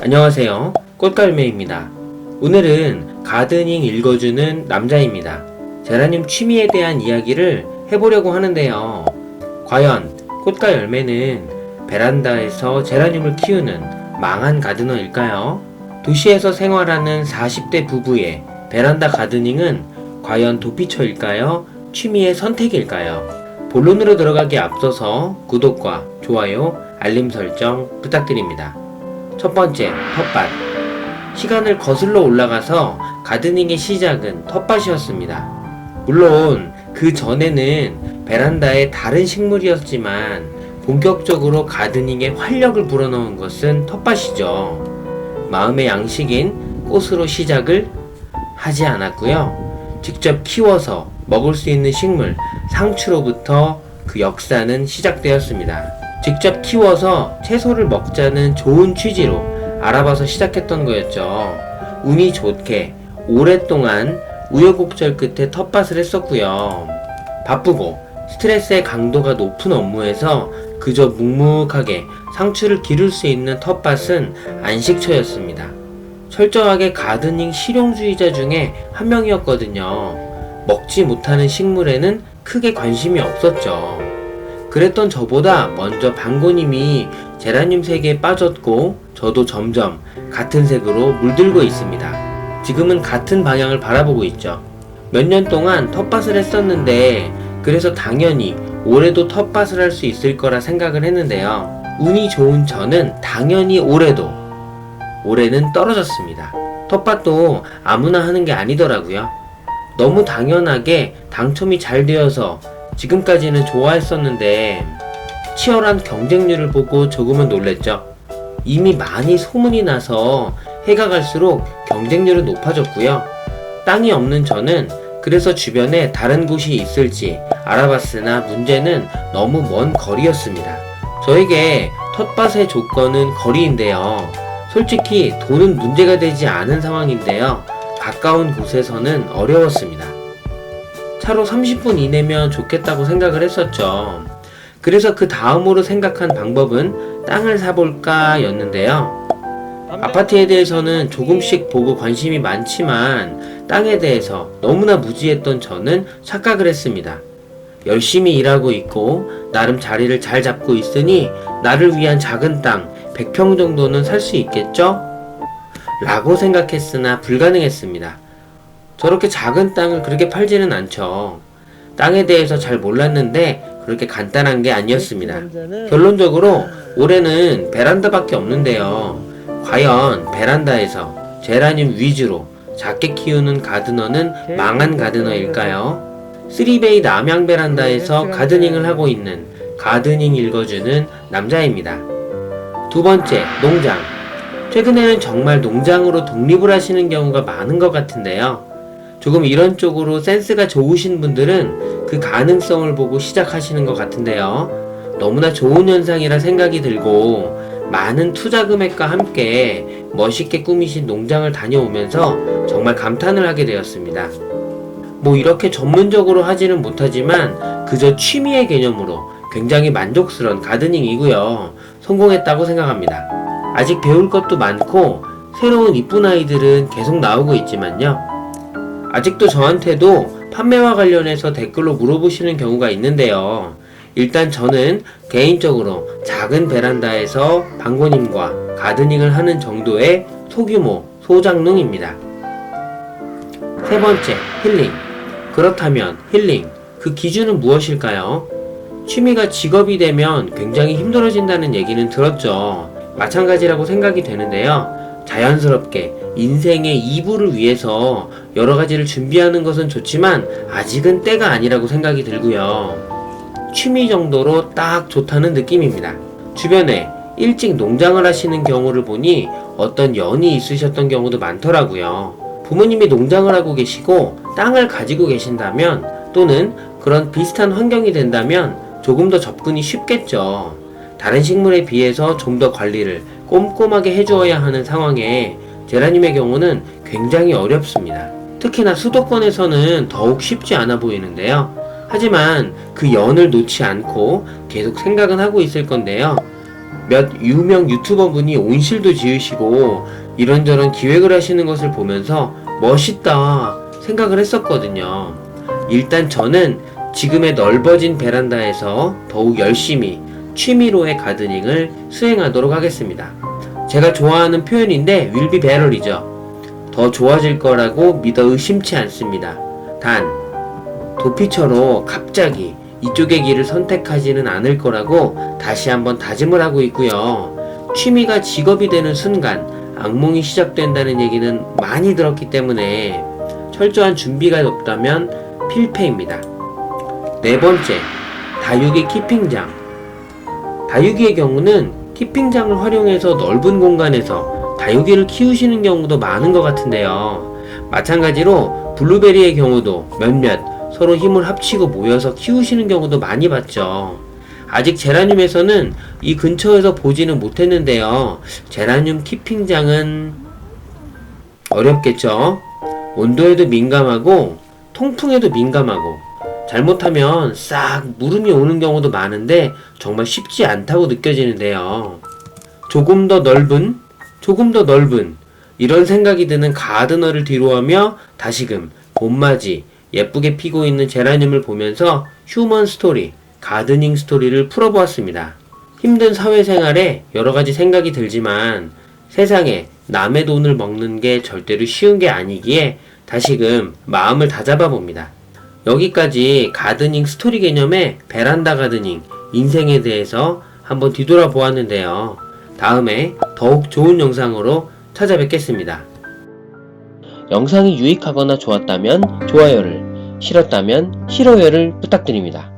안녕하세요. 꽃갈매입니다. 오늘은 가드닝 읽어주는 남자입니다. 제라늄 취미에 대한 이야기를 해보려고 하는데요. 과연 꽃과 열매는 베란다에서 제라늄을 키우는 망한 가드너일까요? 도시에서 생활하는 40대 부부의 베란다 가드닝은 과연 도피처일까요? 취미의 선택일까요? 본론으로 들어가기 앞서서 구독과 좋아요, 알림 설정 부탁드립니다. 첫 번째, 텃밭. 시간을 거슬러 올라가서 가드닝의 시작은 텃밭이었습니다. 물론 그 전에는 베란다에 다른 식물이었지만 본격적으로 가드닝에 활력을 불어넣은 것은 텃밭이죠. 마음의 양식인 꽃으로 시작을 하지 않았고요. 직접 키워서 먹을 수 있는 식물, 상추로부터 그 역사는 시작되었습니다. 직접 키워서 채소를 먹자는 좋은 취지로 알아봐서 시작했던 거였죠. 운이 좋게 오랫동안 우여곡절 끝에 텃밭을 했었고요. 바쁘고 스트레스의 강도가 높은 업무에서 그저 묵묵하게 상추를 기를 수 있는 텃밭은 안식처였습니다. 철저하게 가드닝 실용주의자 중에 한 명이었거든요. 먹지 못하는 식물에는 크게 관심이 없었죠. 그랬던 저보다 먼저 방고님이 제라늄 세계에 빠졌고 저도 점점 같은 색으로 물들고 있습니다. 지금은 같은 방향을 바라보고 있죠. 몇 년 동안 텃밭을 했었는데 그래서 당연히 올해도 텃밭을 할 수 있을 거라 생각을 했는데요. 운이 좋은 저는 당연히 올해는 떨어졌습니다. 텃밭도 아무나 하는 게 아니더라고요. 너무 당연하게 당첨이 잘 되어서 지금까지는 좋아했었는데 치열한 경쟁률을 보고 조금은 놀랬죠. 이미 많이 소문이 나서 해가 갈수록 경쟁률은 높아졌고요. 땅이 없는 저는 그래서 주변에 다른 곳이 있을지 알아봤으나 문제는 너무 먼 거리였습니다. 저에게 텃밭의 조건은 거리인데요. 솔직히 돈은 문제가 되지 않은 상황인데요. 가까운 곳에서는 어려웠습니다. 차로 30분 이내면 좋겠다고 생각을 했었죠. 그래서 그 다음으로 생각한 방법은 땅을 사볼까 였는데요. 아파트에 대해서는 조금씩 보고 관심이 많지만 땅에 대해서 너무나 무지했던 저는 착각을 했습니다. 열심히 일하고 있고 나름 자리를 잘 잡고 있으니 나를 위한 작은 땅 100평 정도는 살 수 있겠죠? 라고 생각했으나 불가능했습니다. 저렇게 작은 땅을 그렇게 팔지는 않죠. 땅에 대해서 잘 몰랐는데 그렇게 간단한 게 아니었습니다. 결론적으로 올해는 베란다밖에 없는데요. 과연 베란다에서 제라늄 위주로 작게 키우는 가드너는 망한 가드너일까요? 3베이 남양 베란다에서 가드닝을 하고 있는 가드닝 읽어주는 남자입니다. 두 번째, 농장. 최근에는 정말 농장으로 독립을 하시는 경우가 많은 것 같은데요. 조금 이런 쪽으로 센스가 좋으신 분들은 그 가능성을 보고 시작하시는 것 같은데요. 너무나 좋은 현상이라 생각이 들고 많은 투자 금액과 함께 멋있게 꾸미신 농장을 다녀오면서 정말 감탄을 하게 되었습니다. 뭐 이렇게 전문적으로 하지는 못하지만 그저 취미의 개념으로 굉장히 만족스러운 가드닝이고요. 성공했다고 생각합니다. 아직 배울 것도 많고 새로운 이쁜 아이들은 계속 나오고 있지만요. 아직도 저한테도 판매와 관련해서 댓글로 물어보시는 경우가 있는데요. 일단 저는 개인적으로 작은 베란다에서 방고님과 가드닝을 하는 정도의 소규모 소장농입니다. 세 번째, 힐링. 그렇다면 힐링, 그 기준은 무엇일까요? 취미가 직업이 되면 굉장히 힘들어진다는 얘기는 들었죠. 마찬가지라고 생각이 되는데요. 자연스럽게 인생의 2부를 위해서 여러 가지를 준비하는 것은 좋지만 아직은 때가 아니라고 생각이 들고요. 취미 정도로 딱 좋다는 느낌입니다. 주변에 일찍 농장을 하시는 경우를 보니 어떤 연이 있으셨던 경우도 많더라고요. 부모님이 농장을 하고 계시고 땅을 가지고 계신다면 또는 그런 비슷한 환경이 된다면 조금 더 접근이 쉽겠죠. 다른 식물에 비해서 좀 더 관리를 꼼꼼하게 해주어야 하는 상황에 제라늄의 경우는 굉장히 어렵습니다. 특히나 수도권에서는 더욱 쉽지 않아 보이는데요. 하지만 그 연을 놓지 않고 계속 생각은 하고 있을 건데요. 몇 유명 유튜버 분이 온실도 지으시고 이런저런 기획을 하시는 것을 보면서 멋있다 생각을 했었거든요. 일단 저는 지금의 넓어진 베란다에서 더욱 열심히 취미로의 가드닝을 수행하도록 하겠습니다. 제가 좋아하는 표현인데 will be better이죠. 더 좋아질 거라고 믿어 의심치 않습니다. 단 도피처로 갑자기 이쪽의 길을 선택하지는 않을 거라고 다시 한번 다짐을 하고 있고요. 취미가 직업이 되는 순간 악몽이 시작된다는 얘기는 많이 들었기 때문에 철저한 준비가 없다면 필패입니다. 네 번째, 다육이 키핑장. 다육이의 경우는 키핑장을 활용해서 넓은 공간에서 다육이를 키우시는 경우도 많은 것 같은데요. 마찬가지로 블루베리의 경우도 몇몇 서로 힘을 합치고 모여서 키우시는 경우도 많이 봤죠. 아직 제라늄에서는 이 근처에서 보지는 못했는데요. 제라늄 키핑장은 어렵겠죠. 온도에도 민감하고 통풍에도 민감하고 잘못하면 싹 무름이 오는 경우도 많은데 정말 쉽지 않다고 느껴지는데요. 조금 더 넓은 이런 생각이 드는 가드너를 뒤로하며 다시금 봄맞이 예쁘게 피고 있는 제라늄을 보면서 휴먼 스토리, 가드닝 스토리를 풀어보았습니다. 힘든 사회생활에 여러가지 생각이 들지만 세상에 남의 돈을 먹는 게 절대로 쉬운 게 아니기에 다시금 마음을 다잡아 봅니다. 여기까지 가드닝 스토리 개념의 베란다 가드닝, 인생에 대해서 한번 뒤돌아 보았는데요. 다음에 더욱 좋은 영상으로 찾아뵙겠습니다. 영상이 유익하거나 좋았다면 좋아요를, 싫었다면 싫어요를 부탁드립니다.